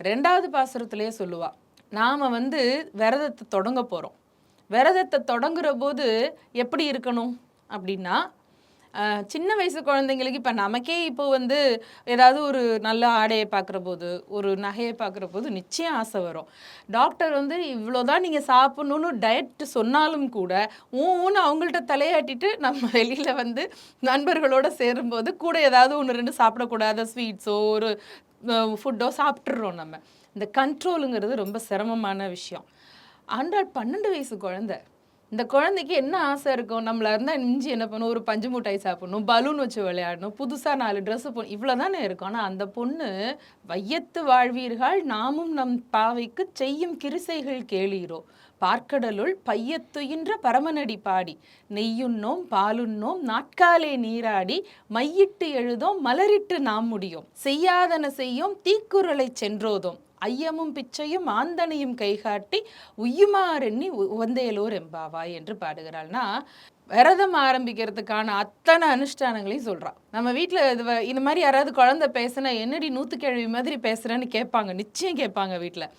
2வது பாசுரத்திலேயே சொல்லுவா, நாம வந்து விரதத்தை தொடங்க போறோம். விரதத்தை தொடங்குற போது எப்படி இருக்கணும் அப்படின்னா, சின்ன வயசு குழந்தைங்களுக்கு இப்போ நமக்கே இப்போ வந்து ஏதாவது ஒரு நல்ல ஆடையை பார்க்குற போது, ஒரு நகையை பார்க்குற போது நிச்சயம் ஆசை வரும். டாக்டர் வந்து இவ்வளோதான் நீங்கள் சாப்பிட்ணுன்னு டயட் சொன்னாலும் கூட, ஊன்னு அவங்கள்ட்ட தலையாட்டிட்டு நம்ம வெளியில் வந்து நண்பர்களோட சேரும்போது கூட ஏதாவது 1, 2 சாப்பிடக்கூடாத ஸ்வீட்ஸோ ஒரு ஃபுட்டோ சாப்பிட்றோம் நம்ம. இந்த கண்ட்ரோலுங்கிறது ரொம்ப சிரமமான விஷயம். ஆண்டாள் 12 வயசு குழந்தை. இந்த குழந்தைக்கு என்ன ஆசை இருக்கும்? நம்மளா இருந்தா மிஞ்சி என்ன பண்ணும்? ஒரு பஞ்சு மிட்டாய் சாப்பிடணும், பலூன் வச்சு விளையாடணும், புதுசா 4 ட்ரெஸ் போடணும். இவ்வளோ தானே இருக்கும். ஆனா அந்த பொண்ணு, "வையத்து வாழ்வீர்கள் நாமும் நம் பாவைக்குச் செய்யும் கிரிசைகள் கேளீரோ, பார்க்கடலுள் பையத்துயின்ற பரமனடி பாடி, நெய்யுண்ணோம் பாலுண்ணோம் நாட்காலே நீராடி, மையிட்டு எழுதோம் மலரிட்டு நாம் முடியோம், செய்யாதன செய்யோம் தீக்குறளைச் சென்றோதோம், ஐயமும் பிச்சையும் ஆந்தனையும் கைகாட்டி உய்யுமாறெண்ணி உவந்தேலோர் எம்பாவாய்" என்று பாடுகிறாள்னா, விரதம் ஆரம்பிக்கிறதுக்கான அத்தனை அனுஷ்டானங்களையும் சொல்றா. நம்ம வீட்டில் இந்த மாதிரி யாராவது குழந்தை பேசுனா, என்னடி நூற்றுக்கிழவி மாதிரி பேசுகிறேன்னு கேட்பாங்க, நிச்சயம் கேட்பாங்க வீட்டில்.